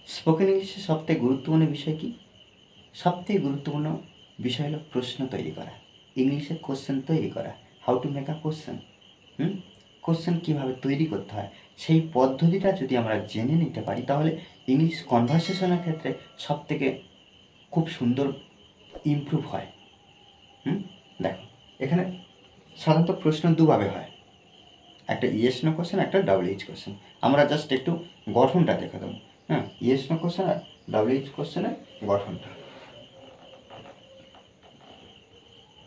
Spoken ইংলিশে সবথেকে গুরুত্বপূর্ণ বিষয় কী? সবথেকে গুরুত্বপূর্ণ বিষয় হলো প্রশ্ন তৈরি করা, ইংলিশে কোশ্চেন তৈরি করা। How to make a question, question কীভাবে তৈরি করতে হয় সেই পদ্ধতিটা যদি আমরা জেনে নিতে পারি তাহলে ইংলিশ কনভারসেশনের ক্ষেত্রে সবথেকে খুব সুন্দর ইমপ্রুভ হয়। দেখো, এখানে সাধারণত প্রশ্ন দুভাবে হয়, একটা ইয়েস নো কোশ্চেন, একটা WH কোশ্চেন। আমরা জাস্ট একটু গঠনটা দেখে দেবো। ইয়েস নো কোশ্চেন আর WH কোশ্চেনের গঠনটা।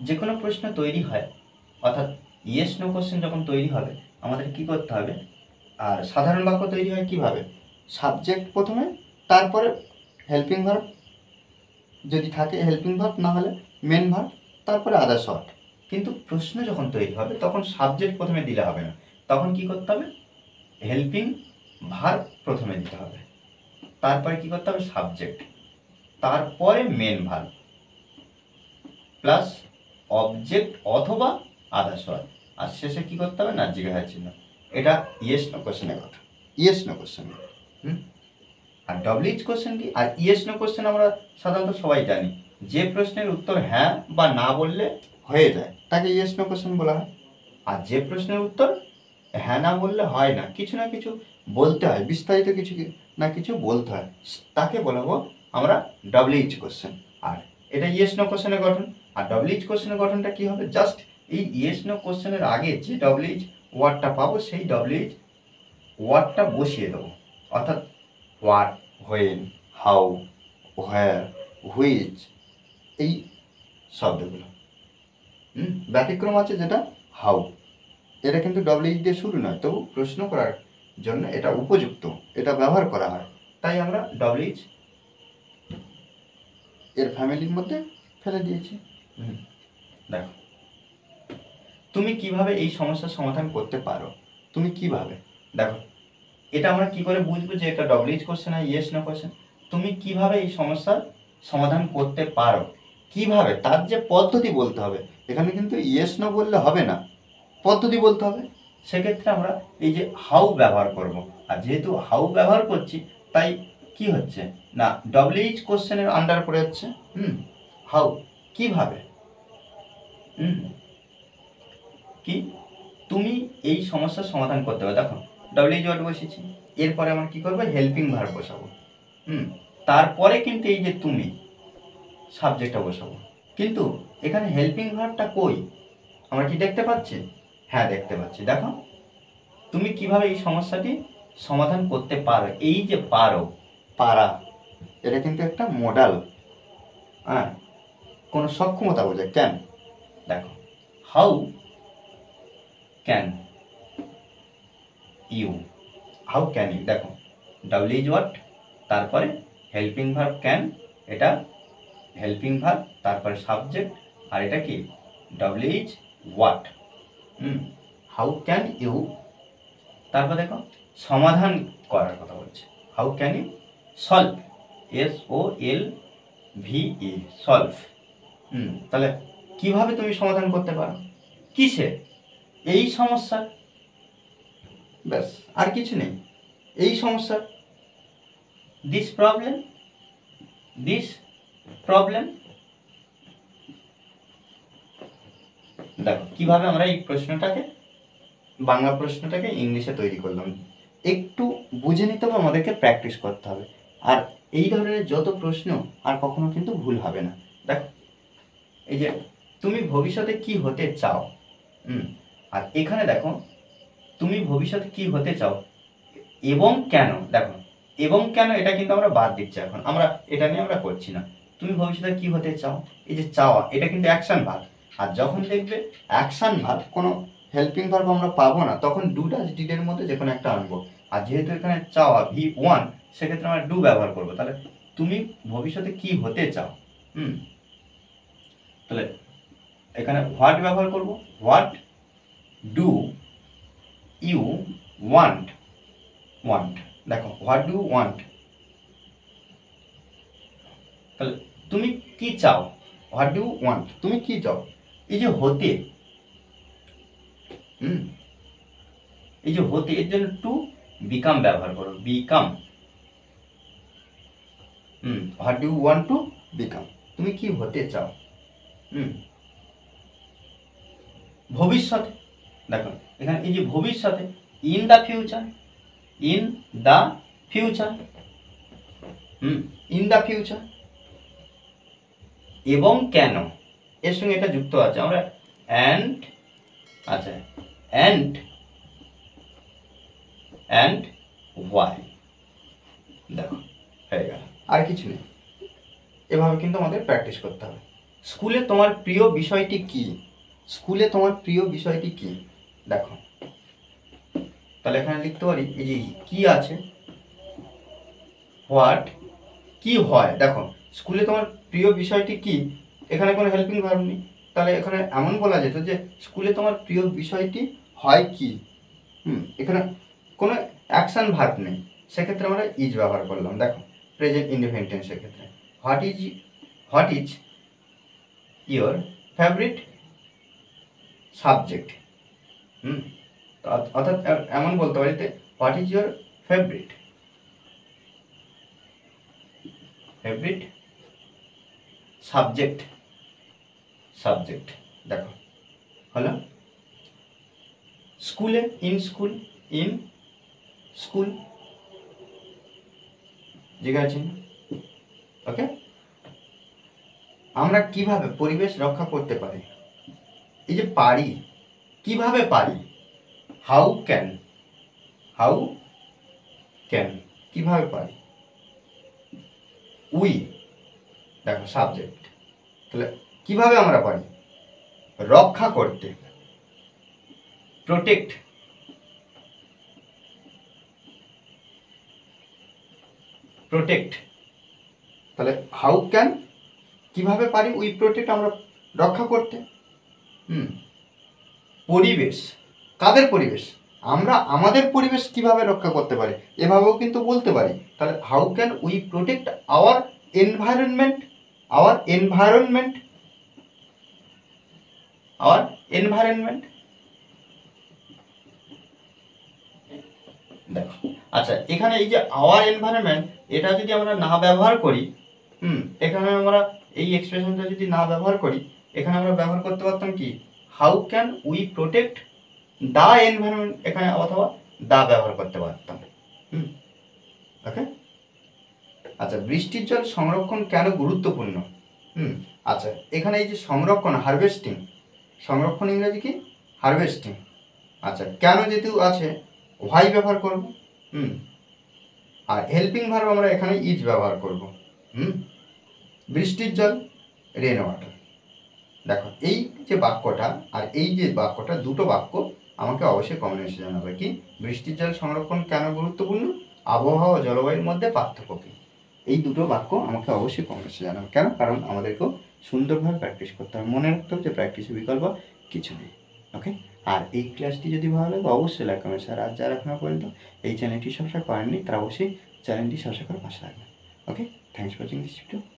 যে কোনো প্রশ্ন তৈরি হয়, অর্থাৎ ইয়েস নো কোশ্চেন যখন তৈরি হবে আমাদের কি করতে হবে, আর সাধারণ বাক্য তৈরি হয় কিভাবে, সাবজেক্ট প্রথমে, তারপরে হেল্পিং ভার্ব যদি থাকে হেল্পিং ভার্ব, না হলে মেন ভার্ব, তারপরে আদার্স ওয়ার্ড। কিন্তু প্রশ্ন যখন তৈরি হবে তখন সাবজেক্ট প্রথমে দিলে হবে না, তখন কি করতে হবে, হেল্পিং ভার্ব প্রথমে দিতে হবে, তারপরে কি করতে হবে সাবজেক্ট, তারপরে মেন ভার্ব প্লাস অবজেক্ট অথবা আদার্স ওয়ার্ড, আর শেষে কি করতে হবে না জিজ্ঞাসা চিহ্ন। এটা ইয়েস নো কোশ্চেনের কথা, ইয়েস নো কোশ্চেন। আর WH কোশ্চেন কি, আর ইয়েস নো কোশ্চেন আমরা সাধারণত সবাই জানি, যে প্রশ্নের উত্তর হ্যাঁ বা না বললে হয়ে যায় তাকে ইয়েস নো কোশ্চেন বলা হয়। আর যে প্রশ্নের উত্তর হ্যাঁ না বললে হয় না, কিছু না কিছু বলতে হয়, বিস্তারিত কিছু না কিছু বলতে হয়, তাকে বলবো আমরা WH কোশ্চেন। আর এটা ইয়েস নো কোশ্চেনের গঠন। আর WH কোশ্চেনের গঠনটা কি হবে, জাস্ট এই ইয়েস নো কোশ্চেনের আগে যে WH ওয়ার্ডটা পাবো সেই WH ওয়ার্ডটা বসিয়ে দেবো, অর্থাৎ what, when, how, where, which, এই শব্দগুলো। ব্যতিক্রম আছে যেটা হাউ, এটা কিন্তু WH দিয়ে শুরু নয়, তবু প্রশ্ন করার জন্য এটা উপযুক্ত, এটা ব্যবহার করা হয়, তাই আমরা WH এর ফ্যামিলির মধ্যে ফেলে দিয়েছি। দেখো, তুমি কিভাবে এই সমস্যার সমাধান করতে পারো, তুমি কিভাবে, দেখো এটা আমরা কি করে বুঝবো যে এটা WH কোশ্চেন আর ইয়েস নো কোশ্চেন, তুমি কিভাবে এই সমস্যার সমাধান করতে পারো, কিভাবে তার যে পদ্ধতি বলতে হবে, এখানে কিন্তু ইয়েস নো বললে হবে না, পদ্ধতি বলতে হবে। সেক্ষেত্রে আমরা এই যে হাউ ব্যবহার করব, আর যেহেতু হাউ ব্যবহার করছি তাই কি হচ্ছে না WH কোশ্চেনের আন্ডার পড়ে যাচ্ছে। হাউ, কিভাবে, কি তুমি এই সমস্যার সমাধান করতে হবে। দেখো WH ওয়ার্ড বসেছি, এরপরে আমরা কি করবো, হেল্পিং ভার্ব বসাবো। তারপরে কিন্তু এই যে তুমি সাবজেক্টটা বসাবো, কিন্তু এখানে হেল্পিং ভার্বটা কই, আমরা কি দেখতে পাচ্ছি, হ্যাঁ দেখতে পাচ্ছি। দেখো তুমি কিভাবে এই সমস্যাটি সমাধান করতে পারো, এই যে পারো, পারা, এটা কিন্তু একটা মডাল, কোনো সক্ষমতা বোঝায়, ক্যান। দেখো how can you, how can you, দেখো WH ওয়ার্ড, তারপরে হেল্পিং ভার্ব ক্যান, এটা হেল্পিং ভার্ব, তারপরে সাবজেক্ট, আর এটা কি WH what. How can you, তারপর দেখো সমাধান করার কথা বলছে, how can you solve, SOLVE, solve. তাহলে কিভাবে তুমি সমাধান করতে পারো, কিসে, এই সমস্যার, ব্যাস আর কিছু নেই, এই সমস্যার, দিস প্রবলেম, দিস প্রবলেম। দেখো কিভাবে আমরা এই প্রশ্নটাকে, বাংলা প্রশ্নটাকে ইংলিশে তৈরি করলাম, একটু বুঝে নিতে হবে, আমাদেরকে প্র্যাকটিস করতে হবে, আর এই ধরনের যত প্রশ্ন আর কখনো কিন্তু ভুল হবে না। দেখো এই যে তুমি ভবিষ্যতে কি হতে চাও, আর এখানে দেখো তুমি ভবিষ্যতে কি হতে চাও এবং কেন, দেখো এবং কেন এটা কিন্তু আমরা বাদ দিচ্ছি, এখন আমরা এটা নিয়ে আমরা করছি না। তুমি ভবিষ্যতে কি হতে চাও, এই যে চাওয়া এটা কিন্তু অ্যাকশন ভার্ব, আর যখন দেখবে অ্যাকশন ভার্ব কোনো হেল্পিং ভার্ব আমরা পাবো না, তখন ডু ডাজ ডিড এর মধ্যে যে কোনো একটা আনবো, আর যেহেতু এখানে চাওয়া V1, সেক্ষেত্রে আমরা ডু ব্যবহার করবো। তাহলে তুমি ভবিষ্যতে কি হতে চাও, তাহলে এখানে হোয়াট ব্যবহার করব, what do you want, want, দেখো হোয়াট ডু ওয়ান্ট, তাহলে তুমি কি চাও, হোয়াট ডু ওয়ান্ট, তুমি কি চাও, এই যে হতে, এই যে হতে, এর জন্য টু বিকাম ব্যবহার করো, become, what do you want to become, তুমি কি হতে চাও। ভবিষ্যতে, দেখো এখানে এই যে ভবিষ্যতে, in the future, in the future, in the future. এবং কেন, এর সঙ্গে এটা যুক্ত আছে, আমরা অ্যান্ড, আচ্ছা অ্যান্ড হোয়াই, দেখো হয়ে গেল, আর কিছু নেই। এভাবে কিন্তু আমাদের প্র্যাকটিস করতে হবে। স্কুলে তোমার প্রিয় বিষয়টি কি, স্কুলে তোমার প্রিয় বিষয়টি কি, দেখো তাহলে এখানে লিখতে পারি এই যে কি আছে, হোয়াট, কি হয়, দেখো স্কুলে তোমার প্রিয় বিষয়টি কি, এখানে কোনো হেল্পিং ভার্ব নেই, তাহলে এখানে এমন বলা যেত যে স্কুলে তোমার প্রিয় বিষয়টি হয় কি। এখানে কোনো অ্যাকশন ভার্ব নেই, সেক্ষেত্রে আমরা ইজ ব্যবহার করলাম। দেখো প্রেজেন্ট ইনডিপেন্ডেন্সের ক্ষেত্রে what is your favourite subject, অর্থাৎ এমন বলতে পারি যে what is your favourite subject, দেখো হলো স্কুলে, ইন স্কুল জিজ্ঞাসা চিহ্ন। ওকে, আমরা কিভাবে পরিবেশ রক্ষা করতে পারি, এই যে পারি, কিভাবে পারি, হাউ ক্যান, কিভাবে পারি। উই, দেখো সাবজেক্ট, তাহলে কিভাবে আমরা পারি রক্ষা করতে, প্রোটেক্ট, তাহলে হাউ ক্যান, কিভাবে পারি উই প্রোটেক্ট, আমরা রক্ষা করতে। পরিবেশ, কাদের পরিবেশ, আমরা আমাদের পরিবেশ কিভাবে রক্ষা করতে পারি, এভাবেও কিন্তু বলতে পারি। তাহলে how can we protect our environment, দেখো আচ্ছা, এখানে এই যে আওয়ার এনভায়রনমেন্ট, এটা যদি আমরা না ব্যবহার করি, এখানে আমরা এই এক্সপ্রেশনটা যদি না ব্যবহার করি, এখানে আমরা ব্যবহার করতে পারতাম কি, how can we protect the environment, এখানে অথবা দা ব্যবহার করতে পারতাম। ওকে, আচ্ছা বৃষ্টির জল সংরক্ষণ কেন গুরুত্বপূর্ণ। আচ্ছা এখানে এই যে সংরক্ষণ, সংরক্ষণ ইংরেজি কি, হারভেস্টিং। আচ্ছা কেন যেহেতু আছে, হোয়াই ব্যবহার করব, আর হেল্পিং ভার্ব আমরা এখানে ইজ ব্যবহার করব। বৃষ্টির জল, রেন ওয়াটার। দেখো এই যে বাক্যটা আর এই যে বাক্যটা, দুটো বাক্য আমাকে অবশ্যই কমেন্টে জানাবে কি, বৃষ্টির জল সংরক্ষণ কেন গুরুত্বপূর্ণ, আবহাওয়া ও জলবায়ুর মধ্যে পার্থক্য কী। এই দুটো বাক্য আমাকে অবশ্যই কমেন্টে জানাবে। কেন, কারণ আমাদেরকেও সুন্দরভাবে প্র্যাকটিস করতে হবে, মনে রাখতে হবে যে প্র্যাকটিসের বিকল্প কিছু নেই। ওকে, আর এই ক্লাসটি যদি ভালো লাগে অবশ্যই লাইক কমেন্ট শেয়ার, আর যারা এখনো পর্যন্ত এই চ্যানেলটি সাবস্ক্রাইব করেননি তারা অবশ্যই চ্যানেলটি সাবস্ক্রাইব করে পাশে রাখবেন। Okay, thanks for watching this video.